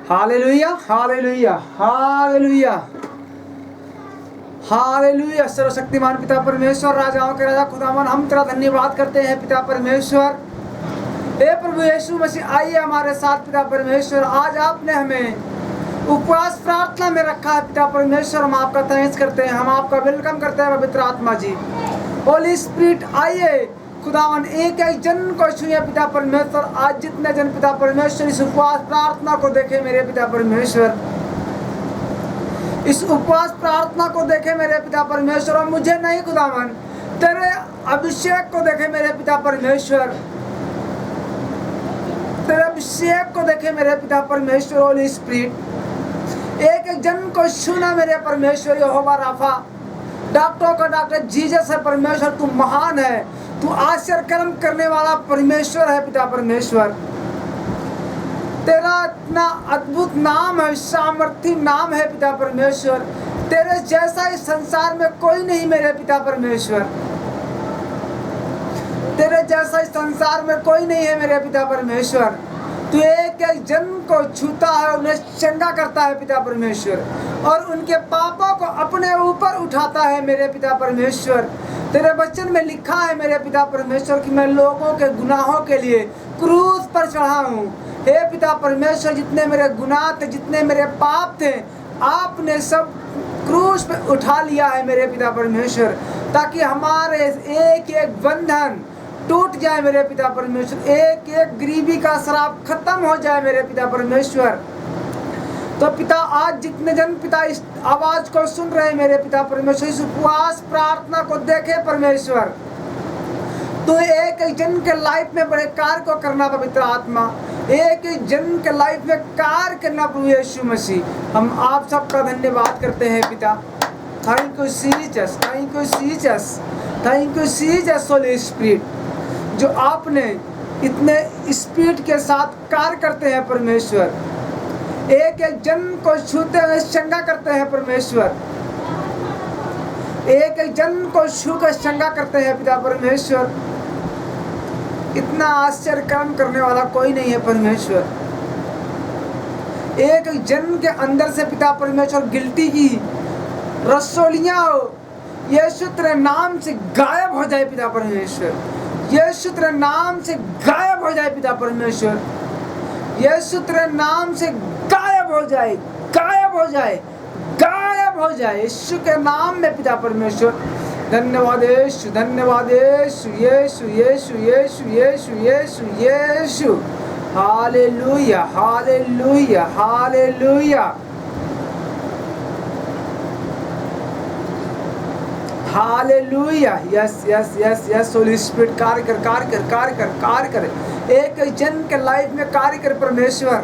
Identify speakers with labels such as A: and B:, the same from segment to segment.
A: Hallelujah, hallelujah, hallelujah, hallelujah. सर्वशक्तिमान पिता परमेश्वर, राजाओं के राजा खुदावन, हम तेरा धन्यवाद करते हैं पिता परमेश्वर। हे प्रभु यीशु मसीह, आइए हमारे साथ पिता परमेश्वर। आज आपने हमें उपवास प्रार्थना में रखा है पिता परमेश्वर। हम आपका थैंक्स करते हैं, हम आपका वेलकम करते हैं पवित्र आत्मा जी। होली स्पिरिट आइए खुदावन, एक एक जन को छुए पिता परमेश्वर। आज जितने जन पिता परमेश्वर इस उपवास प्रार्थना को देखे मेरे पिता परमेश्वर, इस उपवास प्रार्थना को देखे मेरे पिता परमेश्वर, और मुझे नहीं खुदावन, तेरे अभिषेक को देखे मेरे पिता परमेश्वर, तेरे अभिषेक को देखे मेरे पिता परमेश्वर। होली स्पिरिट एक एक जन को छूना मेरे परमेश्वर। यहोवा राफा, डॉक्टरों का डॉक्टर जीसस है परमेश्वर। तू महान है, तू आश्चर्य कर्म करने वाला परमेश्वर है पिता परमेश्वर। तेरा इतना अद्भुत नाम है, सामर्थी नाम है पिता परमेश्वर। तेरे जैसा इस संसार में कोई नहीं मेरे पिता परमेश्वर, तेरे जैसा इस संसार में कोई नहीं है मेरे पिता परमेश्वर। तू एक एक जन को छूता है, उन्हें चंगा करता है पिता परमेश्वर, और उनके पापों को अपने ऊपर उठाता है मेरे पिता परमेश्वर। तेरे वचन में लिखा है मेरे पिता परमेश्वर कि मैं लोगों के गुनाहों के लिए क्रूस पर चढ़ा हूँ। हे पिता परमेश्वर, जितने मेरे गुनाह थे, जितने मेरे पाप थे, आपने सब क्रूस पे उठा लिया है मेरे पिता परमेश्वर, ताकि हमारे एक एक बंधन टूट जाए मेरे पिता परमेश्वर, एक एक गरीबी का श्राप खत्म हो जाए मेरे पिता परमेश्वर। तो पिता, आज जितने जन पिता इस आवाज को सुन रहे हैं मेरे पिता परमेश्वर, इस उपवास प्रार्थना को देखे परमेश्वर, तो एक एक जन के लाइफ में बड़े कार्य को करना पवित्र आत्मा, एक एक जन के लाइफ में कार्य करना प्रभु यीशु मसीह। हम आप सबका धन्यवाद करते हैं पिता। Thank you Jesus, thank you Jesus, thank you Jesus. Holy spirit, जो आपने इतने स्पीड के साथ कार्य करते हैं परमेश्वर, एक एक जन को छूते हुए चंगा करते हैं परमेश्वर, एक एक जन को छू कर चंगा करते हैं पिता परमेश्वर। इतना आश्चर्य कर्म करने वाला कोई नहीं है परमेश्वर। एक एक जन के अंदर से पिता परमेश्वर गिल्टी की रसोलियां यीशु तेरे नाम से गायब हो जाए पिता परमेश्वर, यीशु तेरे नाम से गायब हो जाए पिता परमेश्वर, यीशु तेरे नाम से गायब हो जाए, गायब हो जाए, गायब हो जाए यीशु के नाम में पिता परमेश्वर। धन्यवाद यीशु, धन्यवाद Yeshu, Yeshu Yeshu Yeshu Yeshu Yeshu Yeshu. Hallelujah, hallelujah, hallelujah, hallelujah. Yes yes yes yes. Holy Spirit कार्य कर, कार्य कर, कार्य कर, कार्य कर। एक एक जन के लाइफ में कार्य कर परमेश्वर,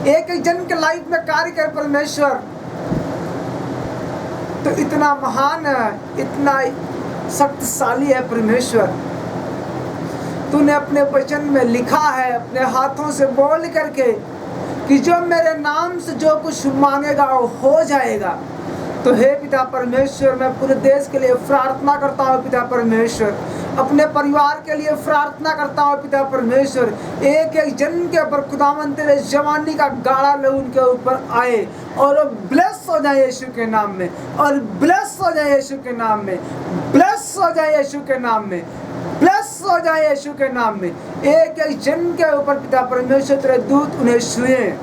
A: एक एक जन के लाइफ में कार्य कर परमेश्वर। तो इतना महान है, इतना शक्तिशाली है परमेश्वर। तूने अपने वचन में लिखा है, अपने हाथों से बोल करके, कि जो मेरे नाम से जो कुछ मांगेगा वो हो जाएगा। तो हे पिता परमेश्वर, मैं पूरे देश के लिए प्रार्थना करता हूँ पिता परमेश्वर, अपने परिवार के लिए प्रार्थना करता हूँ पिता परमेश्वर। एक एक जन के ऊपर खुदावन तेरे जवानी का गाढ़ा लहू उनके ऊपर आए, और वो ब्लेस हो जाए यीशु के नाम में, और ब्लेस हो जाए यीशु के नाम में, ब्लेस हो जाए यीशु के नाम में, ब्लेस हो जाए यीशु के नाम में। एक एक जन के ऊपर पिता परमेश्वर तेरे दूत उन्हें छुए,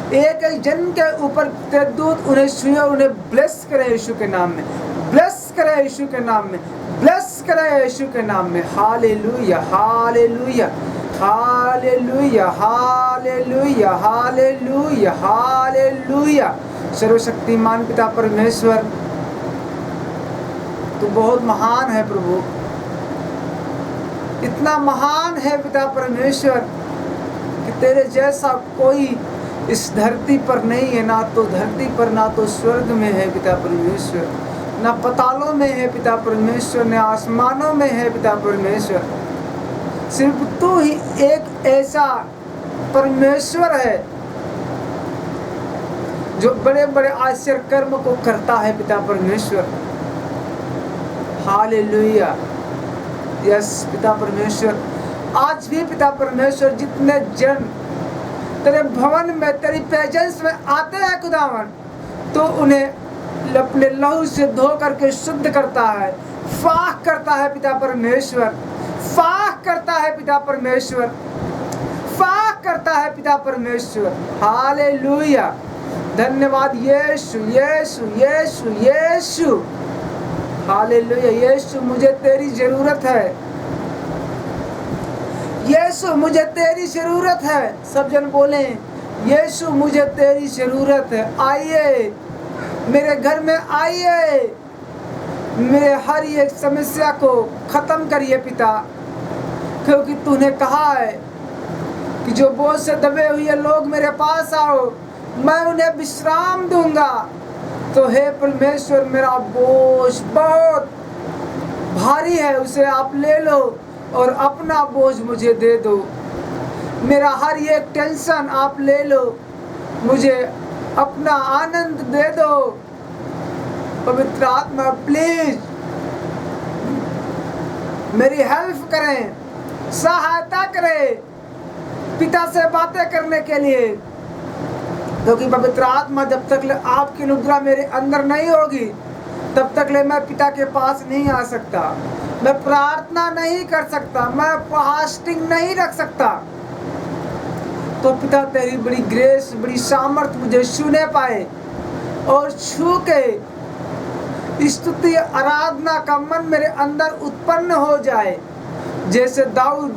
A: एक एक जन के ऊपर तेरे दूत उन्हें छुए, और उन्हें ब्लेस करे यीशु के नाम में, ब्लेस करे यीशु के नाम में, ब्लेस करे यीशु के नाम में। Hallelujah, hallelujah, hallelujah, hallelujah, hallelujah, hallelujah. सर्वशक्तिमान पिता परमेश्वर, तू बहुत महान है प्रभु, इतना महान है पिता परमेश्वर कि तेरे जैसा कोई इस धरती पर नहीं है। ना तो धरती पर, ना तो स्वर्ग में है पिता परमेश्वर, ना पतालों में है पिता परमेश्वर, न आसमानों में है पिता परमेश्वर। सिर्फ तू ही एक ऐसा परमेश्वर है जो बड़े बड़े आश्चर्य कर्म को करता है पिता परमेश्वर। हालेलुया, यस पिता परमेश्वर। आज भी पिता परमेश्वर, जितने जन तेरे भवन में, तेरी प्रेजेंस में आते हैं खुदावन, तो उन्हें अपने लहू से धो करके शुद्ध करता है, फाक करता है पिता परमेश्वर, फाक करता है पिता परमेश्वर, फाक करता है पिता परमेश्वर। हालेलुया, धन्यवाद यीशु यीशु यीशु यीशु। हालेलुया, यीशु मुझे तेरी जरूरत है, यीशु मुझे तेरी जरूरत है। सब जन बोले यीशु मुझे तेरी जरूरत है। आइए मेरे घर में, आइए मेरे हर एक समस्या को खत्म करिए पिता, क्योंकि तूने कहा है कि जो बोझ से दबे हुए लोग मेरे पास आओ, मैं उन्हें विश्राम दूंगा। तो हे परमेश्वर, मेरा बोझ बहुत भारी है, उसे आप ले लो और अपना बोझ मुझे दे दो। मेरा हर एक टेंशन आप ले लो, मुझे अपना आनंद दे दो। पवित्र आत्मा प्लीज मेरी हेल्प करें, सहायता करें पिता से बातें करने के लिए, क्योंकि पवित्र आत्मा जब तक आपकी अनुग्रह मेरे अंदर नहीं होगी तब तक मैं पिता के पास नहीं आ सकता, मैं प्रार्थना नहीं कर सकता, मैं फास्टिंग नहीं रख सकता। तो पिता तेरी बड़ी ग्रेस, बड़ी सामर्थ मुझे छूने पाए और छू के स्तुति आराधना का मन मेरे अंदर उत्पन्न हो जाए। जैसे दाऊद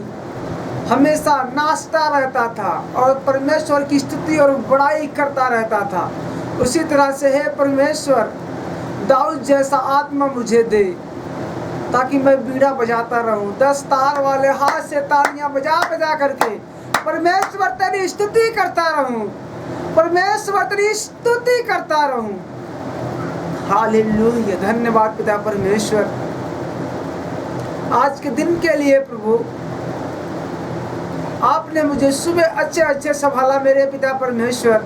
A: हमेशा नाचता रहता था और परमेश्वर की स्तुति और बड़ाई करता रहता था, उसी तरह से हे परमेश्वर दाऊद जैसा आत्मा मुझे दे, ताकि मैं बीड़ा बजाता रहूं, 10 तार वाले हाथ से तालियां बजा बजा करके परमेश्वर तेरी स्तुति करता रहूं, परमेश्वर तेरी स्तुति करता रहूं। हालेलुया, धन्यवाद पिता परमेश्वर आज के दिन के लिए। प्रभु आपने मुझे सुबह अच्छे अच्छे संभाला मेरे पिता परमेश्वर,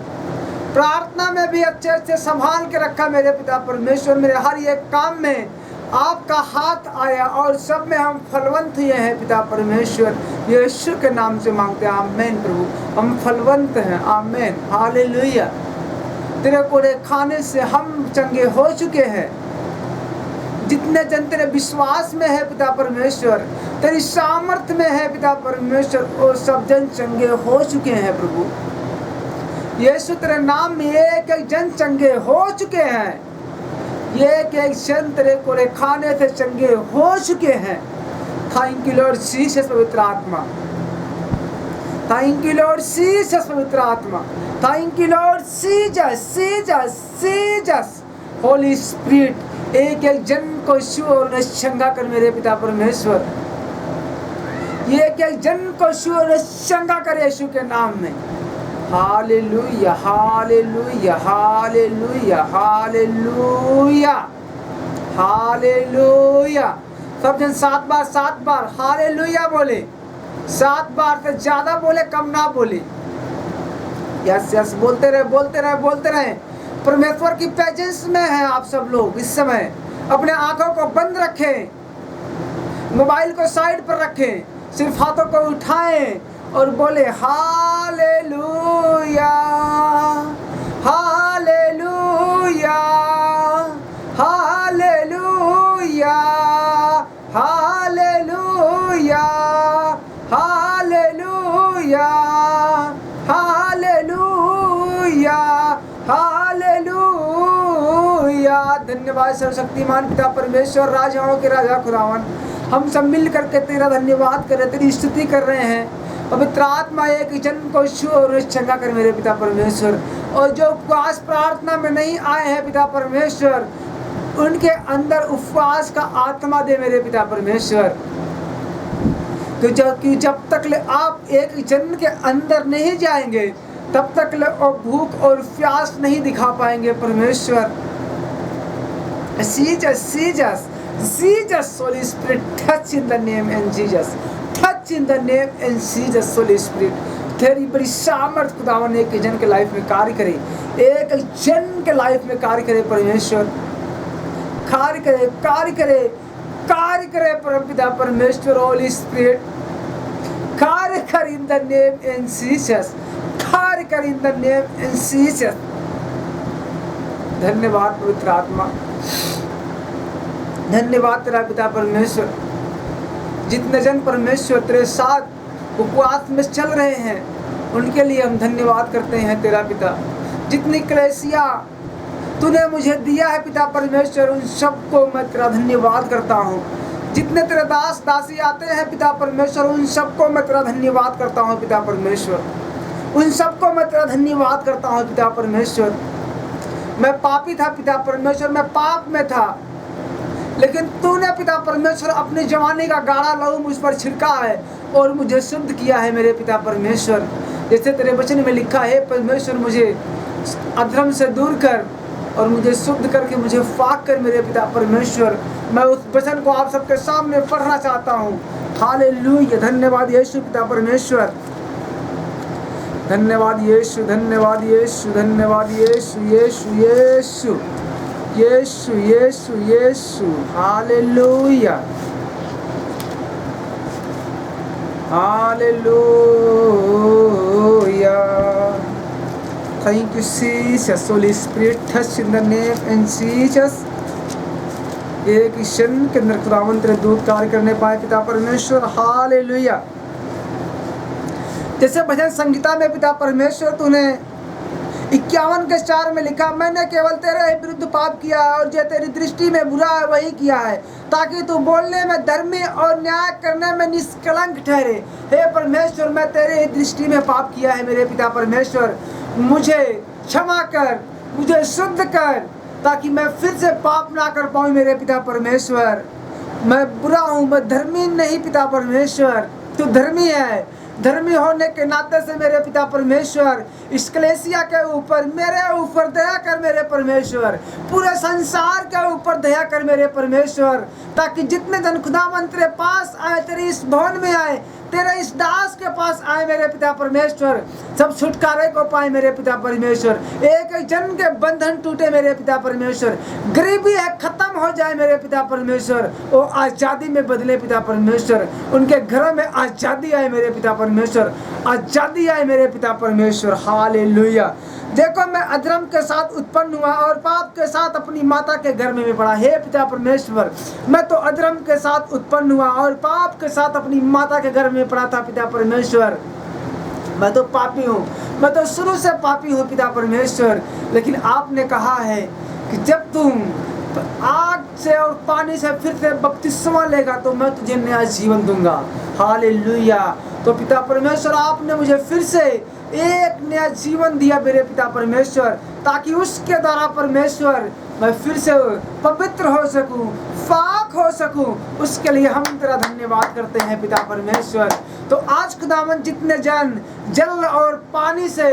A: प्रार्थना में भी अच्छे अच्छे संभाल के रखा मेरे पिता परमेश्वर। मेरे हर एक काम में आपका हाथ आया और सब में हम फलवंत हुए हैं पिता परमेश्वर। यीशु के नाम से मांगते हैं, आमीन। प्रभु हम फलवंत हैं, आमीन। हालेलुया, तेरे कोड़े खाने से हम चंगे हो चुके हैं। जितने जन तेरे विश्वास में है पिता परमेश्वर, तेरी सामर्थ्य में है पिता परमेश्वर, और सब जन चंगे हो चुके हैं। प्रभु यीशु तेरे नाम में एक एक जन चंगे हो चुके हैं, एक एक जन तेरे कोड़े खाने से चंगे हो चुके हैं। थैंक यू लॉर्ड जीसस पवित्र आत्मा, थैंक यू लॉर्ड जीसस पवित्र आत्मा, thank you Lord Jesus Jesus Jesus Holy Spirit. एक एक जन को छू और चंगा कर मेरे पिता परमेश्वर, एक एक जन को छू और चंगा कर यीशु के नाम में। Hallelujah hallelujah hallelujah hallelujah hallelujah. सब जन 7 बार हालेलुया बोले, 7 बार से ज्यादा बोले, कम ना बोले। यस यस बोलते रहे बोलते रहे बोलते रहे। परमेश्वर की प्रेजेंस में है आप सब लोग इस समय। अपने आंखों को बंद रखें, मोबाइल को साइड पर रखें, सिर्फ हाथों को उठाएं और बोले hallelujah hallelujah hallelujah hallelujah hallelujah hallelujah hallelujah. धन्यवाद सर्वशक्तिमान पिता परमेश्वर, राजाओं के राजा खुदावन, हम सब मिल करके तेरा धन्यवाद कर रहे, तेरी स्तुति कर रहे हैं। पवित्र आत्मा एक जन को छू और चंगा कर मेरे पिता परमेश्वर। और जो उपवास प्रार्थना में नहीं आए हैं पिता परमेश्वर, उनके अंदर उपवास का आत्मा दे मेरे पिता परमेश्वर। क्योंकि जब तक ले आप एक जन के अंदर नहीं जाएंगे तब तक ले वो भूख और प्यास नहीं दिखा पाएंगे परमेश्वर। Jesus Holy Spirit, touch in the name in Jesus, touch in the name in Jesus Holy Spirit। तेरी बड़ी सामर्थ खुदावन एक जन के लाइफ में कार्य करे, एक जन के लाइफ में कार्य करे परमेश्वर, कार्य करे कार्य करे कार्य करे परमपिता परमेश्वर। होली स्पिरिट कार्य कर इन द नेम इन जीसस, कार्य कर इन द नेम इन जीसस। धन्यवाद पवित्र आत्मा, धन्यवाद तेरा पिता परमेश्वर। जितने जन परमेश्वर तेरे साथ उपवास में चल रहे हैं उनके लिए हम धन्यवाद करते हैं तेरा पिता। जितनी कलीसिया तूने मुझे दिया है पिता परमेश्वर, उन सबको मैं तेरा धन्यवाद करता हूँ। जितने तेरे दास दासी आते हैं पिता परमेश्वर, उन सबको मैं तेरा धन्यवाद करता हूँ पिता परमेश्वर। उन सबको मैं तेरा धन्यवाद करता हूँ पिता परमेश्वर। मैं पापी था पिता परमेश्वर, मैं पाप में था, लेकिन तूने पिता परमेश्वर अपनी जवानी का गाढ़ा लहू मुझ पर छिड़का है और मुझे शुद्ध किया है मेरे पिता परमेश्वर। जैसे तेरे वचन में लिखा है परमेश्वर, मुझे अधर्म से दूर कर और मुझे शुद्ध करके मुझे फाक कर मेरे पिता परमेश्वर। मैं उस वचन को आप सबके सामने पढ़ना चाहता हूँ। हालेलुया, धन्यवाद यीशु पिता परमेश्वर, धन्यवाद यीशु, धन्यवाद यीशु, धन्यवाद Yeshu, Yeshu Yeshu Yeshu Yeshu Yeshu. Hallelujah, hallelujah. Thank you Jesus, Holy Spirit, touch in the name in Jesus। एक क्षण के अंदर खुदावंत तेरे दूत कार्य करने पाए पिता परमेश्वर। हालेलुया। जैसे भजन संगीता में पिता परमेश्वर तूने 51:4 में लिखा, मैंने केवल तेरे ही विरुद्ध पाप किया है और जो तेरी दृष्टि में बुरा है वही किया है, ताकि तू बोलने में धर्मी और न्याय करने में निष्कलंक ठहरे। हे परमेश्वर, मैं तेरे ही दृष्टि में पाप किया है मेरे पिता परमेश्वर। मुझे क्षमा कर, मुझे शुद्ध कर, ताकि मैं फिर से पाप ना कर पाऊँ मेरे पिता परमेश्वर। मैं बुरा हूँ, मैं धर्मी नहीं पिता परमेश्वर, तू धर्मी है। धर्मी होने के नाते से मेरे पिता परमेश्वर इस कलीसिया के ऊपर, मेरे ऊपर दया कर मेरे परमेश्वर। पूरे संसार के ऊपर दया कर मेरे परमेश्वर, ताकि जितने जन खुदावंत तेरे पास आए, तेरे इस भवन में आए, तेरे इस दास के पास आए मेरे पिता परमेश्वर, सब छुटकारे को पाए मेरे पिता परमेश्वर। एक एक जन के बंधन टूटे मेरे पिता परमेश्वर। गरीबी है खत्म हो जाए मेरे पिता परमेश्वर, वो आजादी में बदले पिता परमेश्वर। उनके घरों में आजादी आए मेरे पिता परमेश्वर, आजादी आए मेरे पिता परमेश्वर। हालेलुया। देखो, मैं अधर्म के साथ उत्पन्न हुआ और पाप के साथ अपनी माता के घर में पड़ा। हे पिता परमेश्वर, मैं तो अधर्म के साथ उत्पन्न हुआ और पाप के साथ अपनी माता के घर में पड़ा था पिता परमेश्वर। मैं तो पापी हूँ, मैं तो शुरू से पापी हूँ पिता परमेश्वर। लेकिन आपने कहा है कि जब तुम आग से और पानी से फिर से बपतिस्मा लेगा तो मैं तुझे नया जीवन दूंगा। हालेलुया। तो पिता परमेश्वर, आपने मुझे फिर से एक नया जीवन दिया मेरे पिता परमेश्वर, ताकि उसके द्वारा परमेश्वर मैं फिर से पवित्र हो सकूं, पाक हो सकूं। उसके लिए हम तेरा धन्यवाद करते हैं पिता परमेश्वर। तो आज खुदावन जितने जन जल और पानी से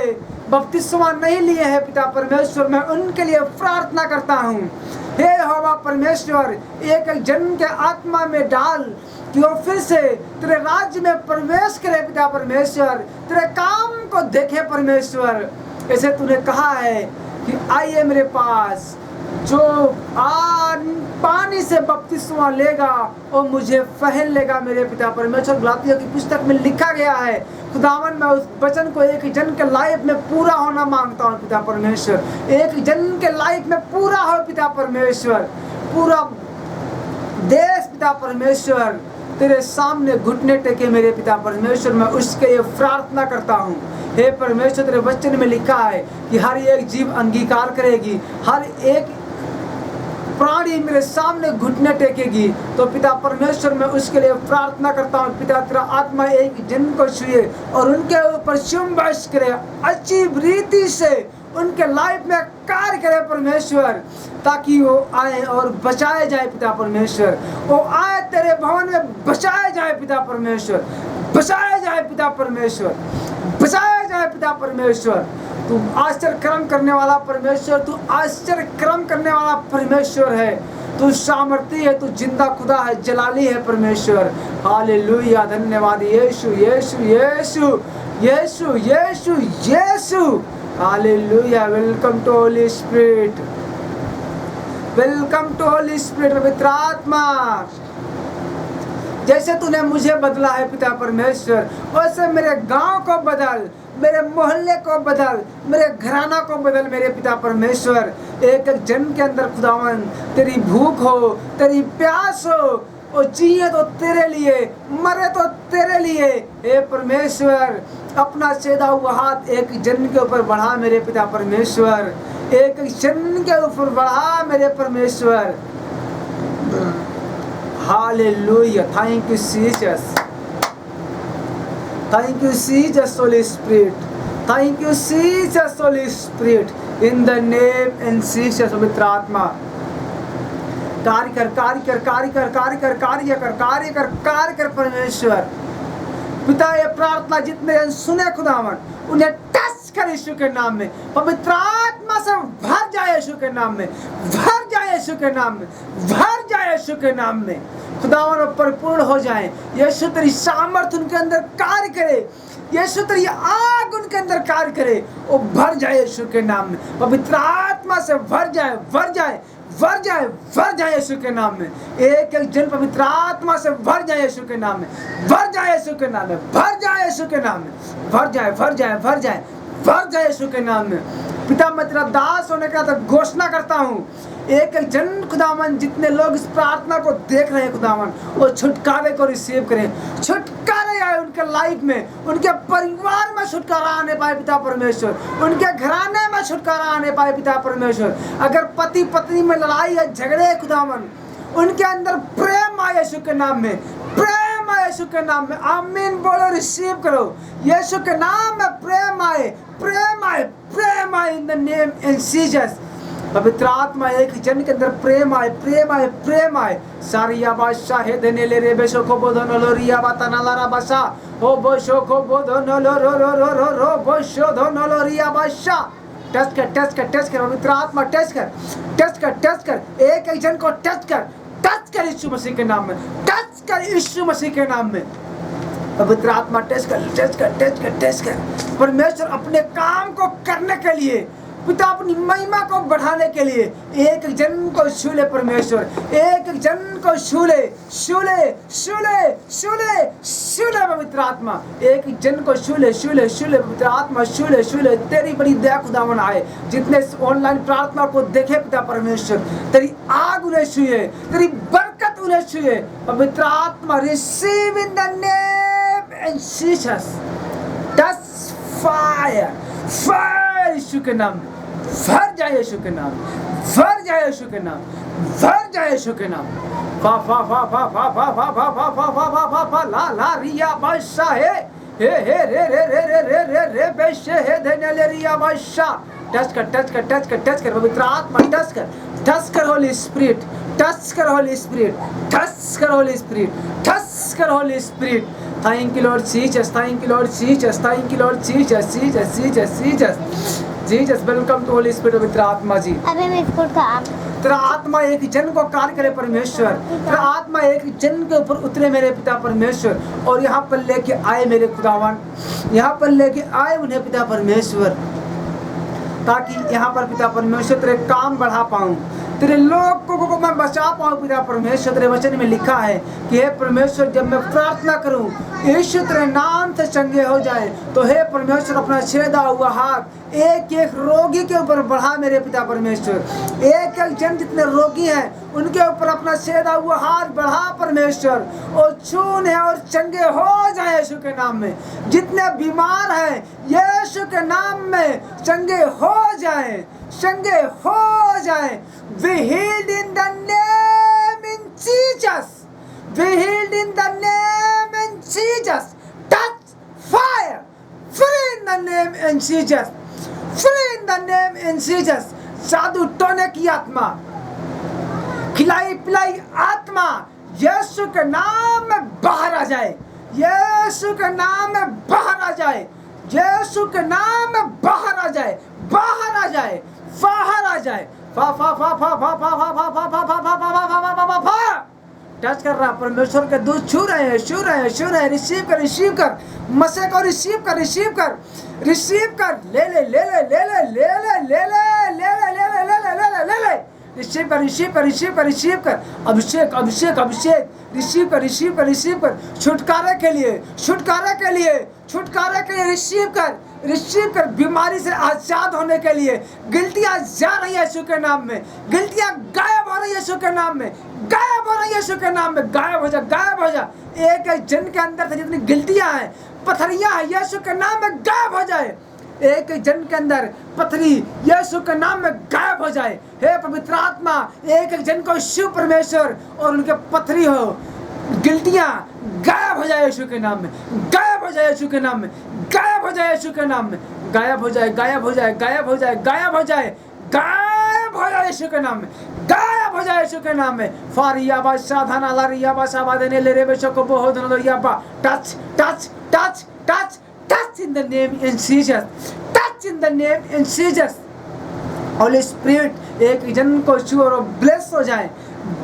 A: बपतिस्मा नहीं लिए हैं पिता परमेश्वर, मैं उनके लिए प्रार्थना करता हूँ। हे यहोवा परमेश्वर, एक एक जन के आत्मा में डाल कि वो फिर से तेरे राज्य में प्रवेश करे पिता परमेश्वर, तेरे काम को देखे परमेश्वर। ऐसे तूने कहा है कि आइए मेरे पास, जो पानी से बपतिस्मा लेगा और मुझे पहन लेगा मेरे पिता परमेश्वर। गलातियों की पुस्तक में लिखा गया है। खुदावन, मैं उस वचन को एक जन के लाइफ में पूरा होना मांगता हूँ पिता परमेश्वर। एक जन के लाइफ में पूरा हो पिता परमेश्वर। पूरा देश पिता परमेश्वर तेरे सामने घुटने टेके मेरे पिता परमेश्वर, मैं उसके लिए प्रार्थना करता हूँ। हे परमेश्वर, तेरे वचन में लिखा है कि हर एक जीव अंगीकार करेगी, हर एक प्राणी मेरे सामने घुटने टेकेगी। तो पिता परमेश्वर, मैं उसके लिए प्रार्थना करता हूँ। पिता, तेरा आत्मा एक जन को छुए और उनके ऊपर चुंबश करे, अच्छी रीति से उनके लाइफ में कार्य करे परमेश्वर, ताकि वो आए और बचाए जाए पिता परमेश्वर। वो आए तेरे भवन में, बचाए जाए पिता परमेश्वर, बचाए जाए पिता परमेश्वर, बचाए जाए पिता परमेश्वर। तू आश्चर्य कर्म करने वाला परमेश्वर, तू आश्चर्य कर्म करने वाला परमेश्वर है। तू सामर्थी है, तू जिंदा खुदा है, जलाली है परमेश्वर। हालेलुया। धन्यवाद Yeshu, Yeshu Yeshu Yeshu Yeshu Yeshu. Hallelujah. Welcome to Holy Spirit, welcome to Holy Spirit. पवित्र आत्मा, जैसे तूने मुझे बदला है पिता परमेश्वर, वैसे मेरे गांव को बदल, मेरे मोहल्ले को बदल, मेरे घराना को बदल मेरे पिता परमेश्वर। एक एक जन के अंदर खुदावन तेरी भूख हो, तेरी प्यास हो, और जिए तो तेरे लिए, मरे तो तेरे लिए। हे परमेश्वर, अपना छेदा हुआ हाथ एक जन के ऊपर बढ़ा मेरे पिता परमेश्वर, एक जन के ऊपर बढ़ा मेरे परमेश्वर। Hallelujah, thank you Jesus, thank you Jesus Holy spirit, thank you Jesus Holy spirit, in the name in Jesus. पवित्र आत्मा कार्य कर, कार्य कर, कार्य कर, कार्य कर, कार्य कर, कार्य कर, कार्य कर परमेश्वर। पिता ये प्रार्थना जितने जन सुने खुदावन उन्हें टच कर यीशु के नाम में, पवित्र आत्मा से भर जाए यीशु के नाम में, भर जाए यीशु के नाम में, भर जाए यीशु के नाम में। खुदावन परिपूर्ण हो जाए। यीशु तेरी सामर्थ उनके अंदर कार्य करे, यीशु तेरी आग उनके अंदर कार्य करे, वो भर जाए यीशु के नाम में, पवित्र आत्मा से भर जाए, भर जाए, भर जाए, भर जाए यीशु के नाम में। एक एक जन पवित्र आत्मा से भर जाए यीशु के नाम में, भर जाए यीशु के नाम में, भर जाए यीशु के नाम में, भर जाए, भर जाए, भर जाए, भर जाए यीशु के नाम में। पिता मैं तेरा दास होने का तो घोषणा करता हूँ, एक एक जन खुदावन जितने लोग इस प्रार्थना को देख रहे हैं खुदावन, वो छुटकारे को रिसीव करें, छुटकारे आए उनके लाइफ में, उनके परिवार में छुटकारा आने पाए पिता परमेश्वर, उनके घराने में छुटकारा आने पाए पिता परमेश्वर। अगर पति पत्नी में लड़ाई है, झगड़े है खुदावन, उनके अंदर प्रेम आए यीशु के नाम में, प्रेम आए यीशु के नाम में। आमीन बोलो, रिसीव करो यीशु के नाम में। प्रेम आए, प्रेम आए, प्रेम आए इन द नेम इन जीसस। पवित्र आत्मा एक जन के अंदर प्रेम आए, प्रेम आए, प्रेम आए। सारिया बादशाह हे देने ले रे बेशो को बोधन लो रिया बातना लारा बासा हो बोशो को बोधन लो रो रो रो रो रो बोशो धन लो रिया बादशाह। टच कर, टच कर, टच कर पवित्र आत्मा, टच कर, टच कर, टच कर, एक एक जन को टच कर, टच कर यीशु मसीह के नाम में, टच कर यीशु मसीह के नाम में। पवित्र आत्मा टच कर, टच कर, टच कर, टच कर। परमेश्वर अपने काम को करने के लिए, पिता अपनी महिमा को बढ़ाने के लिए एक जन को छू ले परमेश्वर, एक जन को छू ले, छू ले, छू ले, छू ले, छू ले पवित्र आत्मा, एक जन को छू ले, छू ले, छू ले पवित्र आत्मा, छू ले, छू ले। तेरी बड़ी दया खुदावन आए, जितने ऑनलाइन प्रार्थना को देखे पिता परमेश्वर, तेरी आग उन्हें छुए, तेरी बरकत उन्हें छुए पवित्र आत्मा। Receive in the name in Jesus, touch fire, fire Yeshu के नाम, भर जाए यीशु के नाम, भर जाए यीशु के नाम, भर जाए यीशु के नाम। फा फा फा फा फा फा फा फा फा फा फा फा फा फा ला ला रिया बादशाह हे हे रे रे रे रे रे रे रे बेशे हे देने ले रिया बादशाह। टच कर, टच कर, टच कर, टच कर पवित्र आत्मा, टच कर, टच कर होली स्पिरिट, टच कर होली स्पिरिट, टच कर होली स्पिरिट, टच कर Holi spirit. Thank you Lord Jesus, thank you Lord Jesus, thank you Lord Jesus, Jesus, Jesus, Jesus, Jesus, welcome to Holy Spirit पवित्र आत्मा जी।
B: अबे मैं इसको काम
A: तेरा आत्मा एक जन को कार्य करे परमेश्वर, तेरा आत्मा एक जन के ऊपर उतरे मेरे पिता परमेश्वर, और यहाँ पर लेके आए मेरे खुदावन, यहाँ पर लेके आए उन्हें पिता परमेश्वर, ताकि यहाँ पर पिता परमेश्वर तेरे काम बढ़ा पाऊँ, तेरे लोग को मैं बचा पाऊँ पिता परमेश्वर। तेरे वचन में लिखा है कि हे परमेश्वर, जब मैं प्रार्थना करूँ यीशु तेरे नाम से चंगे हो जाए, तो हे परमेश्वर अपना छेदा हुआ हाथ एक एक रोगी के ऊपर बढ़ा मेरे पिता परमेश्वर। एक एक जन जितने रोगी हैं उनके ऊपर अपना छेदा हुआ हाथ बढ़ा परमेश्वर, और छूने और चंगे हो जाए यीशु के नाम में। जितने बीमार हैं यीशु के नाम में चंगे हो जाए, चंगे हो जाए। Be healed in the name in Jesus. Be healed in the name in Jesus. Touch fire. Free in the name in Jesus. Free in the name in Jesus. जादू टोने की आत्मा, खिलाई पिलाई आत्मा यीशु के नाम में बाहर आ जाए, यीशु के नाम में बाहर आ जाए, यीशु के नाम में बाहर आ जाए, बाहर आ जाए, बाहर आ जाए। फा फा फा फा फा फा फा फा फा फा फा फा फा फा फा टच कर रहा परमेश्वर के दूध छू रहे हैं, छू रहे हैं, छू रहे हैं। रिसीव कर, रिसीव कर, मसे को रिसीव कर, रिसीव कर, रिसीव कर। ले ले ले ले ले ले ले ले ले ले ले ले ले ले ले ले ले ले ले रिसीव कर, रिसीव कर, रिसीव कर, रिसीव कर। अभिषेक, अभिषेक, अभिषेक, रिसीव कर, रिसीव कर, रिसीव कर। छुटकारे के लिए, छुटकारे के लिए, छुटकारे के लिए रिसीव कर, रिसीव कर, बीमारी से आजाद होने के लिए। गिल्टियां जा रही है यीशु के नाम में, गिल्टियां गायब हो रही है यीशु के नाम में, गायब हो रही है यीशु के नाम में। गायब हो जा, गायब हो जा। एक एक जन के अंदर से जितनी गिल्टियां हैं, पथरियां हैं, यीशु के नाम में गायब हो जाए। एक एक जन के अंदर पथरी यीशु के नाम में गायब हो जाए। हे पवित्र आत्मा, एक एक जन को शिव परमेश्वर और उनके पथरी हो, गिल्टियां गायब हो जाए यीशु के नाम में, गायब हो जाए यीशु के नाम में, गायब हो जाए यीशु के नाम में, गायब हो जाए, गायब हो जाए, गायब हो जाए, गायब हो जाए, गायब हो जाए यीशु के नाम में, गायब हो जाए यीशु के नाम में। फारियाबा साधाना लारियाबा साबादने लेरे बेशो को बोहोदन लोरियाबा। Touch touch touch touch touch in the name in Jesus, touch in the name in Jesus. Holy Spirit एक जन को छू और ब्लेस हो जाए,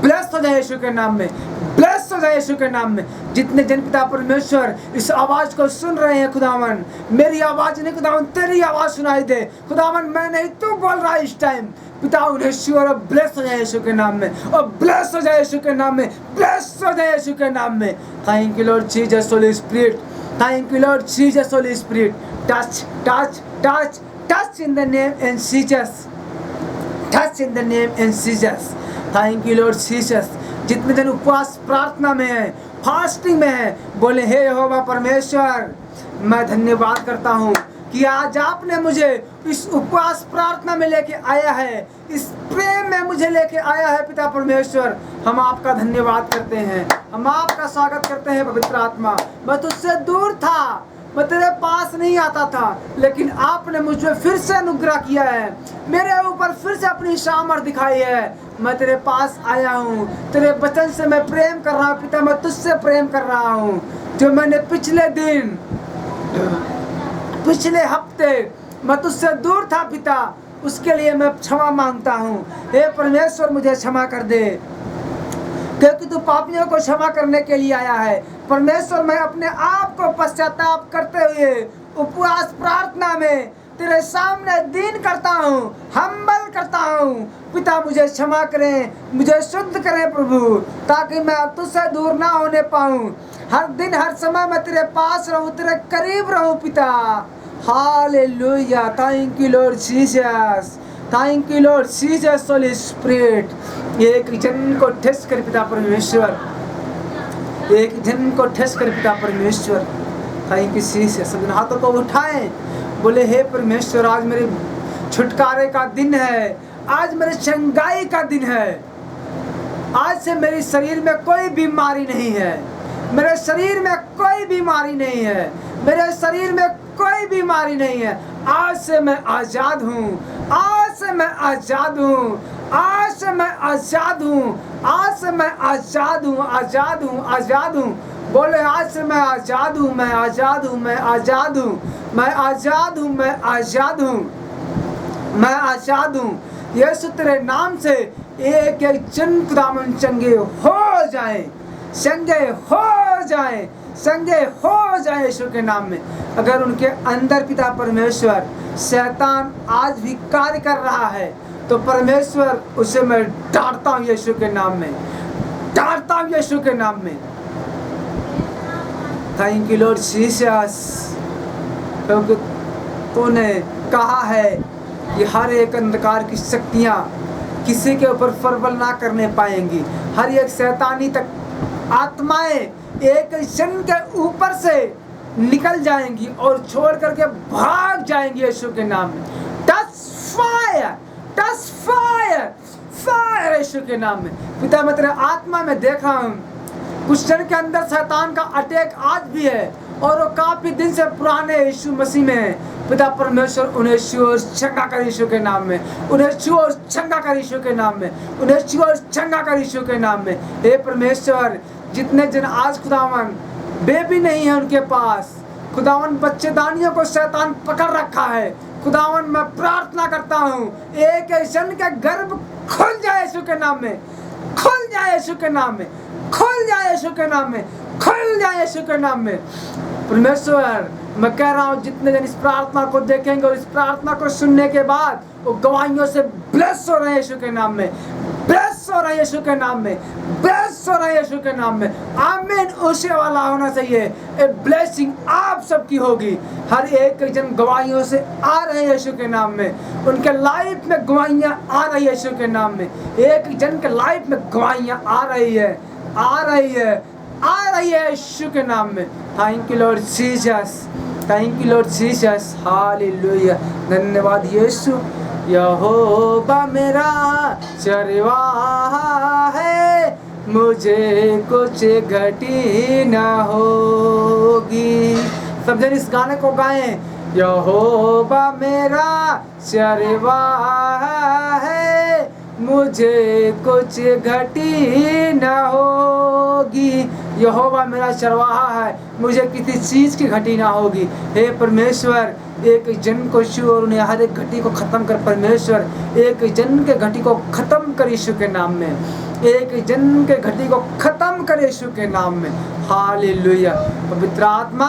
A: ब्लेस हो जाए यीशु के नाम में, ब्लेस हो जाए यीशु के नाम में। जितने जन पिता परमेश्वर इस आवाज को सुन रहे हैं खुदावन, मेरी आवाज नहीं खुदावन, तेरी आवाज सुनाई दे खुदावन। मैं नहीं, तू बोल रहा है इस टाइम पिता, उन्हें छू और ब्लेस हो जाए यीशु के नाम में, और ब्लेस हो जाए यीशु के नाम में, ब्लेस हो जाए यीशु के नाम में। Thank you Lord Jesus Holy spirit, thank you Lord Jesus Holy spirit. Touch touch touch touch in the name in Jesus, touch in the name in Jesus. Thank you Lord Jesus. जितने दिन उपवास प्रार्थना में है, fasting में है, बोले हे यहोवा परमेश्वर, मैं धन्यवाद करता हूँ कि आज आपने मुझे इस उपवास प्रार्थना में लेके आया है, इस प्रेम में मुझे लेके आया है पिता परमेश्वर। हम आपका धन्यवाद करते हैं, हम आपका स्वागत करते हैं पवित्र आत्मा। मैं तुझसे दूर था, मैं तेरे पास नहीं आता था, लेकिन आपने मुझे फिर से अनुग्रह किया है, मेरे ऊपर फिर से अपनी सामर्थ दिखाई है। मैं तेरे पास आया हूँ, तेरे वचन से मैं प्रेम कर रहा हूँ पिता, मैं तुझसे प्रेम कर रहा हूँ। जो मैंने पिछले दिन, पिछले हफ्ते मैं तुझसे दूर था पिता, उसके लिए मैं क्षमा मांगता हूँ। हे परमेश्वर, मुझे क्षमा कर दे, क्योंकि तू पापियों को क्षमा करने के लिए आया है। परमेश्वर, मैं अपने आप को पश्चाताप करते हुए उपवास प्रार्थना में तेरे सामने दीन करता हूँ, हम्बल करता हूँ पिता। मुझे क्षमा करें, मुझे शुद्ध करें प्रभु, ताकि मैं तुझसे दूर ना होने पाऊँ। हर दिन हर समय मैं तेरे पास रहूँ, तेरे करीब रहूँ पिता। Hallelujah, thank you Lord Jesus, thank you Lord Jesus Holy Spirit. एक जन को ठेस कर पिता परमेश्वर, एक जन को ठेस कर पिता परमेश्वर। Thank you Jesus. अपने हाथों को उठाएं, बोले हे परमेश्वर, आज मेरे छुटकारे का दिन है, आज मेरे चंगाई का दिन है। आज से मेरे शरीर में कोई बीमारी नहीं है, मेरे शरीर में कोई बीमारी नहीं है, मेरे शरीर में कोई बीमारी नहीं है। आज से मैं आजाद हूँ, आज से मैं आजाद हूँ, आज से मैं आजाद हूँ, आज से मैं आजाद हूँ, आजाद हूँ, आजाद हूँ। बोले आज से मैं आजाद हूँ, मैं आजाद हूँ, मैं आजाद हूँ, मैं आजाद हूँ, मैं आजाद हूँ, मैं आजाद हूँ। यीशु तेरे नाम से एक एक जन खुदावन चंगे हो जाए, चंगे हो जाए, चंगे हो जाए यीशु के नाम में। अगर उनके अंदर पिता परमेश्वर शैतान आज भी कार्य कर रहा है, तो परमेश्वर उसे मैं डांटता हूँ यीशु के नाम में, डांटता हूँ यीशु के नाम में। थैंक यू लॉर्ड जीसस, क्योंकि तूने कहा है कि हर एक अंधकार की शक्तियाँ किसी के ऊपर प्रबल ना करने पाएंगी। हर एक शैतानी तक आत्माएं एक जन के ऊपर से निकल जाएंगी और छोड़ करके भाग जाएंगी यीशु के नाम में। Touch fire, touch fire, fire Yeshu के नाम में। पिता, मैं तेरे आत्मा में देख रहा हूँ कुछ जन के अंदर शैतान का अटैक आज भी है, और वो काफी दिन से पुराने यीशु मसीह में है। पिता परमेश्वर, उन्हें छू और चंगा कर यीशु के नाम में, उन्हें छू और चंगा कर यीशु के नाम में, उन्हें छू और चंगा कर यीशु के नाम में। हे परमेश्वर, जितने जन आज खुदावन बेबी नहीं है उनके पास, खुदावन बच्चेदानियों को शैतान पकड़ रखा है, खुदावन मैं प्रार्थना करता हूँ एक जन के गर्भ खुल जाए यीशु के नाम में, खुल जाए यीशु के नाम में, खुल जाए यीशु के नाम में, खुल जाए यीशु के नाम में। परमेश्वर, मैं कह रहा हूँ जितने जन इस प्रार्थना को देखेंगे और इस प्रार्थना को सुनने के बाद वो गवाहियों से ब्लेस हो रहे हैं यीशु के नाम में, ब्लेस ब्लेस हो रहा है यीशु के नाम में, ब्लेस हो रहा है यीशु के नाम में। आमीन। उसे वाला होना चाहिए। ए ब्लेसिंग आप सबकी होगी। हर एक जन गवाहियों से आ रहे हैं यीशु के नाम में, उनके लाइफ में गवाहियां आ रही है यीशु के नाम में। एक जन के लाइफ में गवाहियां आ रही है, आ रही है, आ रही है यीशु के नाम में। Thank you Lord Jesus, thank you Lord Jesus, hallelujah. धन्यवाद यीशु। यहोवा मेरा चरवाहा है, मुझे कुछ घटी न होगी। सब जन इस गाने को गाएं। यहोवा मेरा चरवाहा है, मुझे कुछ घटी न होगी। यहोवा मेरा चरवाहा है, मुझे किसी चीज़ की घटी ना होगी। हे परमेश्वर, एक जन को छू और उन्हें हर एक घटी को ख़त्म कर। परमेश्वर, एक जन के घटी को ख़त्म कर यीशु के नाम में, एक जन के घटी को ख़त्म कर यीशु के नाम में। हालेलुया। पवित्र आत्मा,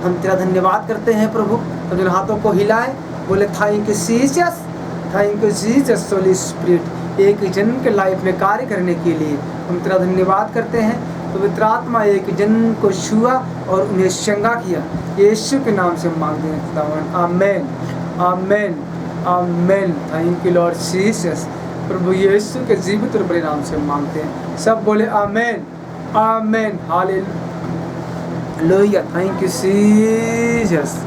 A: हम तेरा धन्यवाद करते हैं प्रभु। तो जिन हाथों को हिलाए, बोले thank you Jesus, thank you Jesus. Holy Spirit एक जन के लाइफ में कार्य करने के लिए हम तेरा धन्यवाद करते हैं। पवित्र आत्मा एक जन को छुआ और उन्हें चंगा किया। यीशु के नाम से मांगते हैं खुदावन। Amen, amen, amen. Thank you Lord Jesus. प्रभु यीशु के जीवित और बड़े नाम से मांगते हैं। सब बोले आमेन, आमेन, हालेलुया। Thank you Jesus.